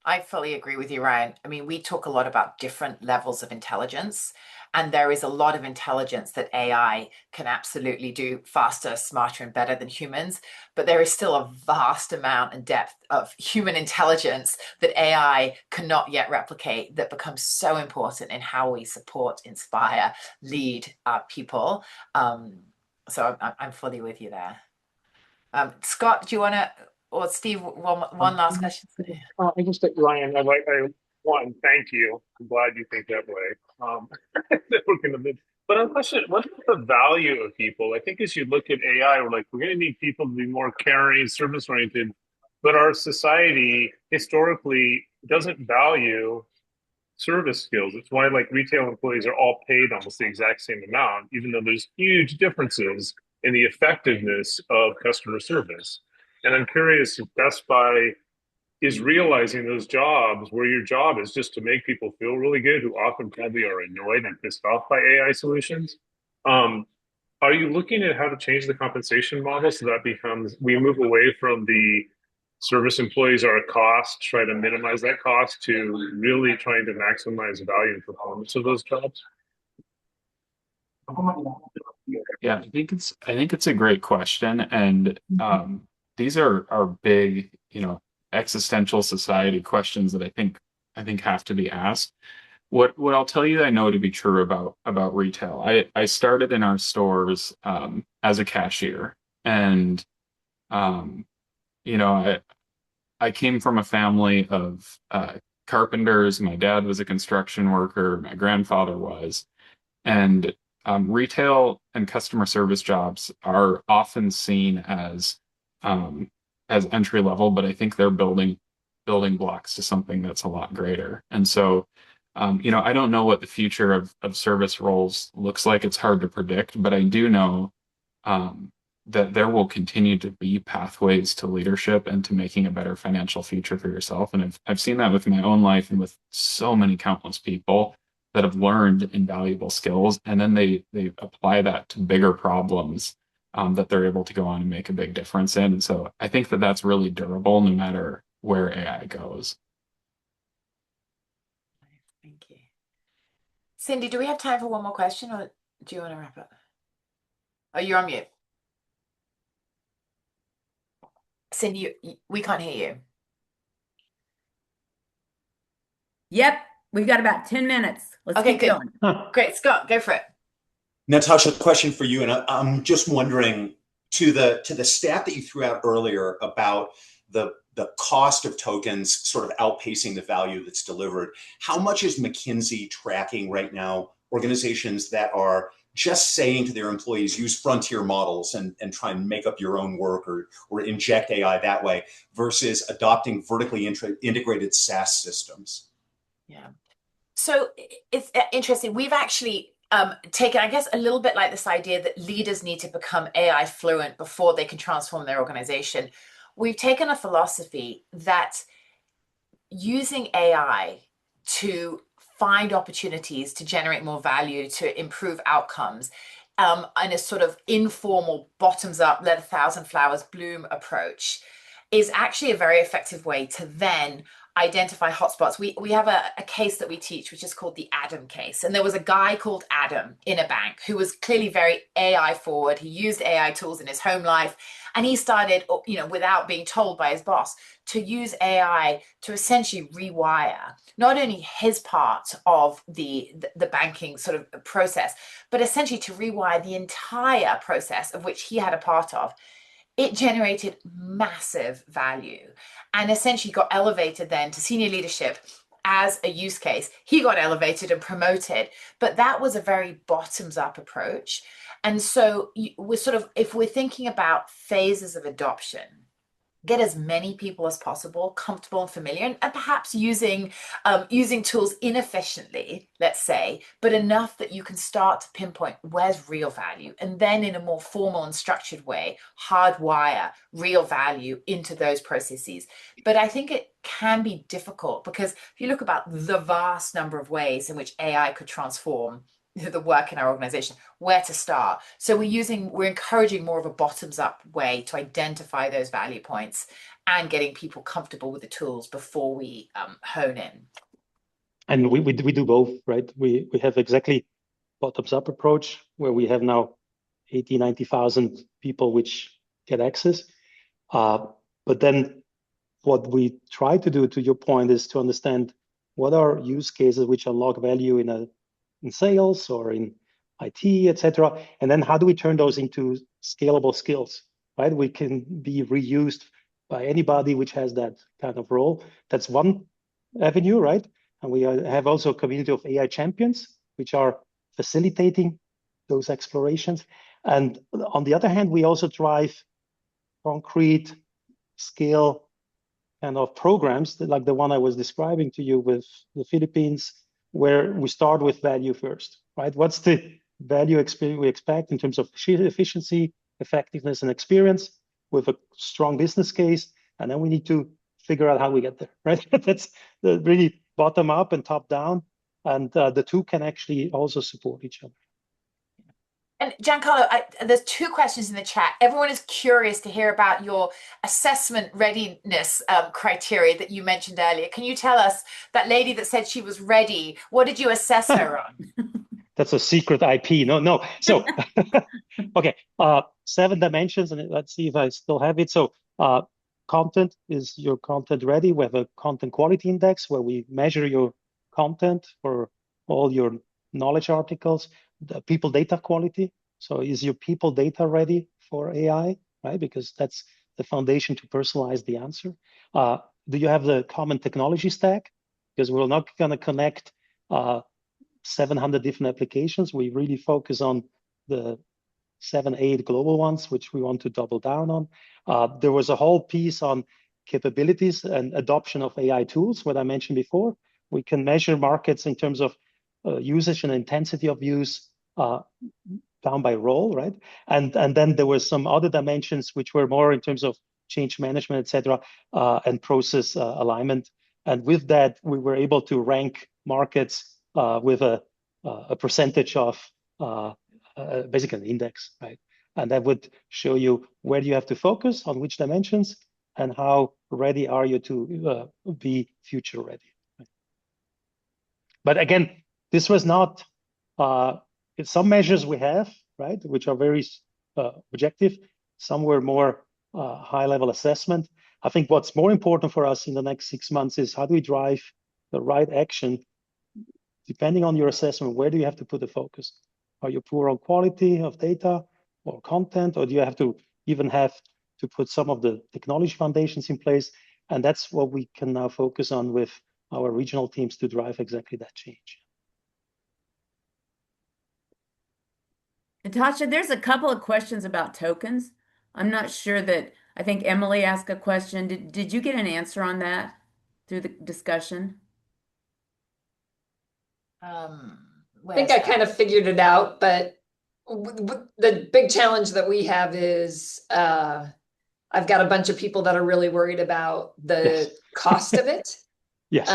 I fully agree with you, Ryan. I mean, we talk a lot about different levels of intelligence, and there is a lot of intelligence that AI can absolutely do faster, smarter, and better than humans. But there is still a vast amount and depth of human intelligence that AI cannot yet replicate that becomes so important in how we support, inspire, lead people. So I'm fully with you there. Scott, do you want to, or Steve, one last question? I just think, Ryan, one, thank you. I'm glad you think that way. We're gonna but I'm questioning, what's the value of people? I think as you look at AI, we're going to need people to be more caring, service oriented, but our society historically doesn't value service skills. It's why retail employees are all paid almost the exact same amount, even though there's huge differences in the effectiveness of customer service. And I'm curious if Best Buy is realizing those jobs where your job is just to make people feel really good, who often probably are annoyed and pissed off by AI solutions. Are you looking at how to change the compensation model so that becomes, we move away from the service employees are a cost, try to minimize that cost, to really trying to maximize value and performance of those jobs? Yeah, I think it's a great question. And these are big, existential society questions that I think have to be asked. What I'll tell you I know to be true about retail. I started in our stores as a cashier, and um, you know, I came from a family of carpenters. My dad was a construction worker. My grandfather was, and retail and customer service jobs are often seen um, as entry level, but I think they're building blocks to something that's a lot greater. And so, I don't know what the future of service roles looks like. It's hard to predict, but I do know um, that there will continue to be pathways to leadership and to making a better financial future for yourself. And I've seen that with my own life and with so many countless people that have learned invaluable skills, and then they apply that to bigger problems that they're able to go on and make a big difference in. And so I think that that's really durable no matter where AI goes. Thank you. Cindy, do we have time for one more question, or do you want to wrap up? Oh, you're on mute. Cindy, we can't hear you. Yep, we've got about 10 minutes. Let's Okay, keep good. going. Great, Scott, go for it. Natascha, question for you, and I'm just wondering to the stat that you threw out earlier about the cost of tokens sort of outpacing the value that's delivered. How much is McKinsey tracking right now organizations that are just saying to their employees, use frontier models and try and make up your own work or inject AI that way versus adopting vertically integrated SaaS systems? Yeah. So it's interesting. We've actually taken, I guess, a little bit like this idea that leaders need to become AI fluent before they can transform their organization. We've taken a philosophy that using AI to find opportunities to generate more value, to improve outcomes, and a sort of informal bottoms up, let a thousand flowers bloom approach is actually a very effective way to then identify hotspots. We have a case that we teach, which is called the Adam case. And there was a guy called Adam in a bank who was clearly very AI forward. He used AI tools in his home life. And he started, without being told by his boss, to use AI to essentially rewire not only his part of the banking sort of process, but essentially to rewire the entire process of which he had a part of. It generated massive value and essentially got elevated then to senior leadership as a use case. He got elevated and promoted, but that was a very bottoms up approach. And so we're sort of, if we're thinking about phases of adoption, get as many people as possible comfortable and familiar, and perhaps using tools inefficiently, let's say, but enough that you can start to pinpoint where's real value, and then in a more formal and structured way hardwire real value into those processes. But I think it can be difficult because if you look about the vast number of ways in which AI could transform the work in our organization, where to start. So we're encouraging more of a bottoms up way to identify those value points and getting people comfortable with the tools before we hone in. And we do both, right? We have exactly bottoms up approach where we have now 80, 90,000 people which get access. But then what we try to do, to your point, is to understand what are use cases which unlock value in sales or in IT, etc. And then how do we turn those into scalable skills, right? We can be reused by anybody which has that kind of role. That's one avenue, right? And we have also a community of AI champions, which are facilitating those explorations. And on the other hand, we also drive concrete scale kind of programs like the one I was describing to you with the Philippines, where we start with value first, right? What's the value we expect in terms of efficiency, effectiveness, and experience with a strong business case? And then we need to figure out how we get there, right? That's the really bottom up and top down. And the two can actually also support each other. And Giancarlo, there's two questions in the chat. Everyone is curious to hear about your assessment readiness criteria that you mentioned earlier. Can you tell us, that lady that said she was ready, what did you assess her on? That's a secret IP. No. So, okay, 7 dimensions, and let's see if I still have it. So, content, is your content ready? We have a content quality index where we measure your content for all your knowledge articles, the people data quality. So is your people data ready for AI, right? Because that's the foundation to personalize the answer. Do you have the common technology stack? Because we're not going to connect 700 different applications. We really focus on the 7, 8 global ones, which we want to double down on. There was a whole piece on capabilities and adoption of AI tools, what I mentioned before. We can measure markets in terms of usage and intensity of use down by role, right? And then there were some other dimensions which were more in terms of change management, et cetera, and process alignment. And with that, we were able to rank markets with a percentage of basically an index, right? And that would show you where you have to focus on which dimensions and how ready are you to be future ready. Right? But again, this was not, some measures we have, right, which are very objective. Some were more high level assessment. I think what's more important for us in the next 6 months is how do we drive the right action depending on your assessment. Where do you have to put the focus? Are you poor on quality of data or content, or do you have to even have to put some of the technology foundations in place? And that's what we can now focus on with our regional teams to drive exactly that change. Natasha, there's a couple of questions about tokens. I'm not sure that, I think Emily asked a question. Did you get an answer on that through the discussion? I think I kind of figured it out, but the big challenge that we have is I've got a bunch of people that are really worried about the cost of it. Yes.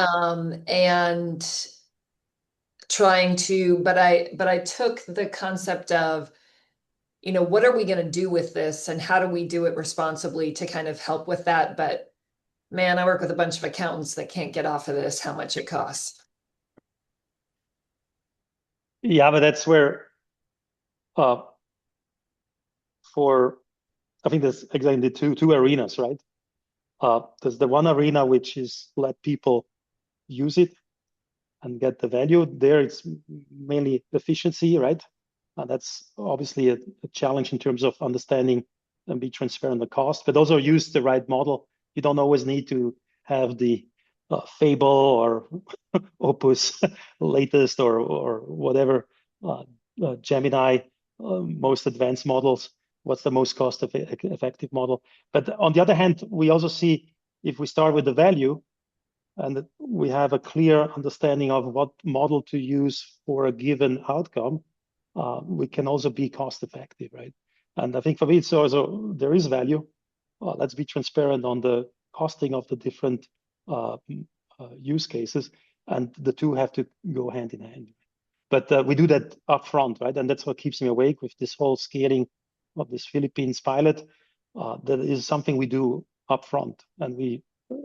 And trying to, but I took the concept of, what are we going to do with this and how do we do it responsibly to kind of help with that? But man, I work with a bunch of accountants that can't get off of this, how much it costs. Yeah, but that's where I think there's exactly two arenas, right? There's the one arena which is let people use it and get the value. There it's mainly efficiency, right? That's obviously a challenge in terms of understanding and be transparent the cost, but also use the right model. You don't always need to have the Fable or Opus latest or whatever Gemini most advanced models. What's the most cost effective model? But on the other hand, we also see if we start with the value and we have a clear understanding of what model to use for a given outcome, we can also be cost effective, right? And I think for me, it's also there is value. Let's be transparent on the costing of the different use cases, and the two have to go hand in hand. But we do that upfront, right? And that's what keeps me awake with this whole scaling of this Philippines pilot. That is something we do upfront, and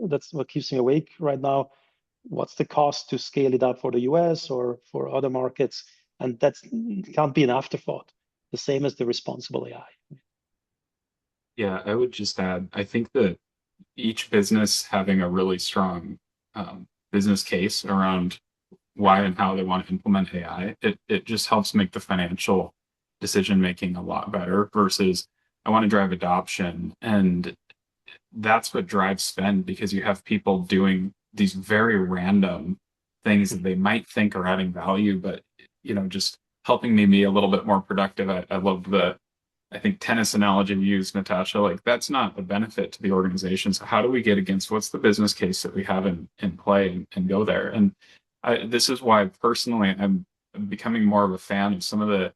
that's what keeps me awake right now. What's the cost to scale it up for the US or for other markets? And that can't be an afterthought, the same as the responsible AI. Yeah, I would just add, I think that each business having a really strong business case around why and how they want to implement AI, it just helps make the financial decision making a lot better versus I want to drive adoption. And that's what drives spend because you have people doing these very random things that they might think are adding value, but just helping me be a little bit more productive. I love I think tennis analogy you used, Natacha. Like that's not a benefit to the organization. So how do we get against what's the business case that we have in play and go there? And this is why personally I'm becoming more of a fan of some of the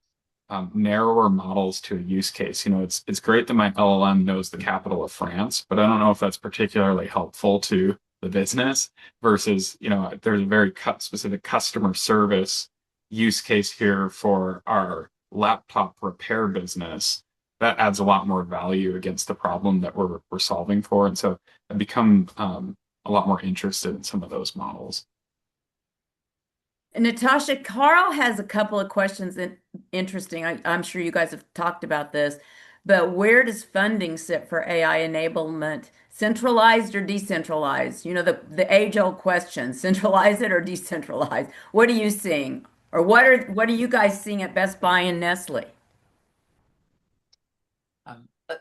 narrower models to a use case. It's great that my LLM knows the capital of France, but I don't know if that's particularly helpful to the business versus, there's a very specific customer service use case here for our laptop repair business that adds a lot more value against the problem that we're solving for. And so I've become a lot more interested in some of those models. Natasha, Carl has a couple of questions interesting. I'm sure you guys have talked about this. but where does funding sit for AI enablement? Centralized or decentralized? You know, the age-old question, centralize it or decentralize? What are you seeing? Or what are you guys seeing at Best Buy and Nestle?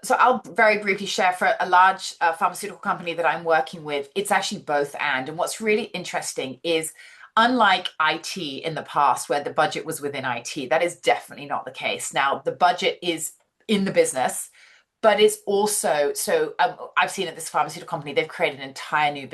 So I'll very briefly share for a large pharmaceutical company that I'm working with. It's actually both and. And what's really interesting is, unlike IT in the past, where the budget was within IT, that is definitely not the case. Now, the budget is in the business, but it's also I've seen at this pharmaceutical company, they've created an entire new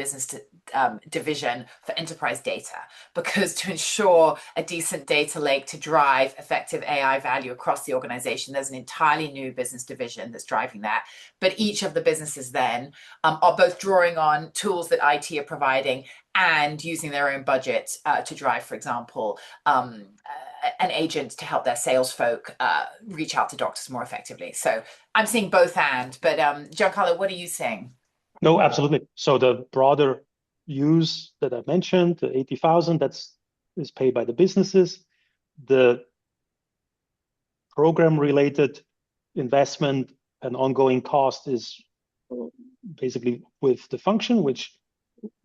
division for enterprise data, because to ensure a decent data lake to drive effective AI value across the organization, there's an entirely new business division that's driving that. But each of the businesses then are both drawing on tools that IT are providing and using their own budget to drive, for example, an agent to help their sales folk reach out to doctors more effectively. So I'm seeing both and, but Giancarlo, what are you seeing? No, absolutely. So the broader use that I mentioned, the 80,000, is paid by the businesses. The program related investment and ongoing cost is basically with the function, which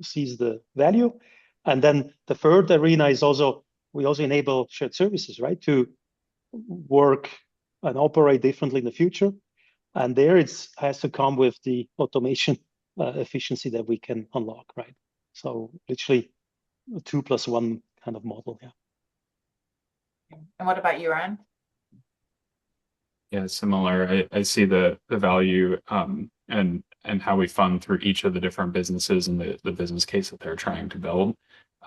sees the value. And then the third arena is we also enable shared services, right, to work and operate differently in the future. And there it has to come with the automation efficiency that we can unlock, right? So literally a 2+1 kind of model, yeah. And what about you, Ryan? Yeah, similar. I see the value and how we fund through each of the different businesses and the business case that they're trying to build.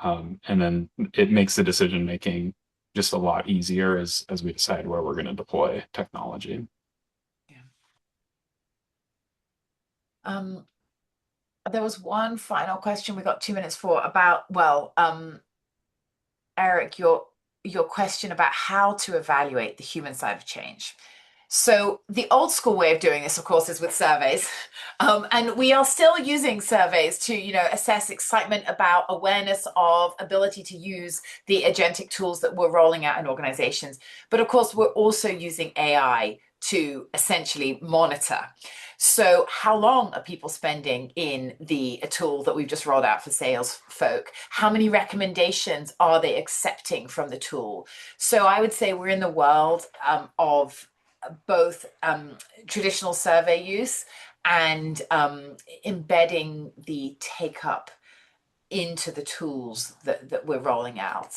And then it makes the decision making just a lot easier as we decide where we're going to deploy technology. Yeah. There was one final question we got 2 minutes for about, Eric, your question about how to evaluate the human side of change. So the old school way of doing this, of course, is with surveys. And we are still using surveys to, assess excitement about awareness of ability to use the agentic tools that we're rolling out in organizations. But of course, we're also using AI to essentially monitor. So how long are people spending in a tool that we've just rolled out for sales folk? How many recommendations are they accepting from the tool? So I would say we're in the world of both traditional survey use and embedding the take up into the tools that we're rolling out.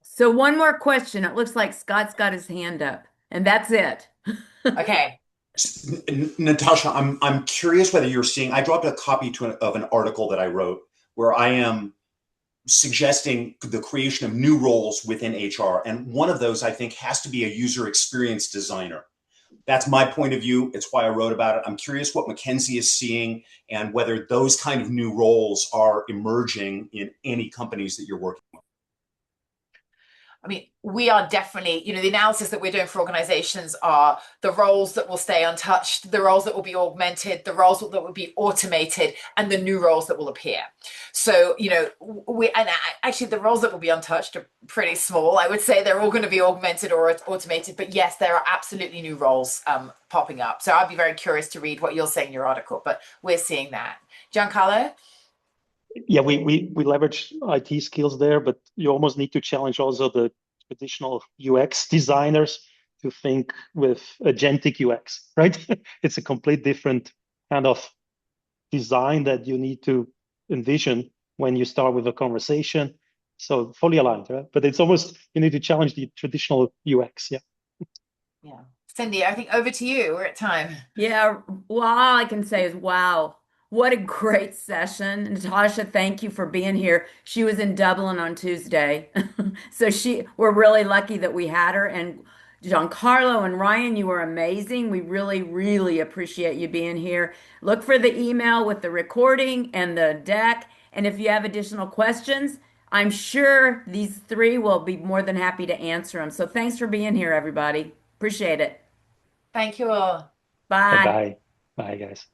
So one more question. It looks like Scott's got his hand up, and that's it. Okay. Natasha, I'm curious whether you're seeing. I dropped a copy of an article that I wrote where I am suggesting the creation of new roles within HR, and one of those I think has to be a user experience designer. That's my point of view. It's why I wrote about it. I'm curious what McKinsey is seeing and whether those kind of new roles are emerging in any companies that you're working with. I mean, we are definitely, the analysis that we're doing for organizations are the roles that will stay untouched, the roles that will be augmented, the roles that will be automated, and the new roles that will appear. So, actually the roles that will be untouched are pretty small. I would say they're all going to be augmented or automated, but yes, there are absolutely new roles popping up. So I'd be very curious to read what you're saying in your article, but we're seeing that. Giancarlo? Yeah, we leverage IT skills there, but you almost need to challenge also the traditional UX designers to think with agentic UX, right? It's a complete different kind of design that you need to envision when you start with a conversation. So fully aligned, right? But it's almost, you need to challenge the traditional UX, yeah. Yeah. Cindy, I think over to you. We're at time. Yeah, well, all I can say is wow. What a great session. Natasha, thank you for being here. She was in Dublin on Tuesday. So we're really lucky that we had her. And Giancarlo and Ryan, you were amazing. We really, really appreciate you being here. Look for the email with the recording and the deck. And if you have additional questions, I'm sure these three will be more than happy to answer them. So thanks for being here, everybody. Appreciate it. Thank you all. Bye. Bye-bye. Bye, guys.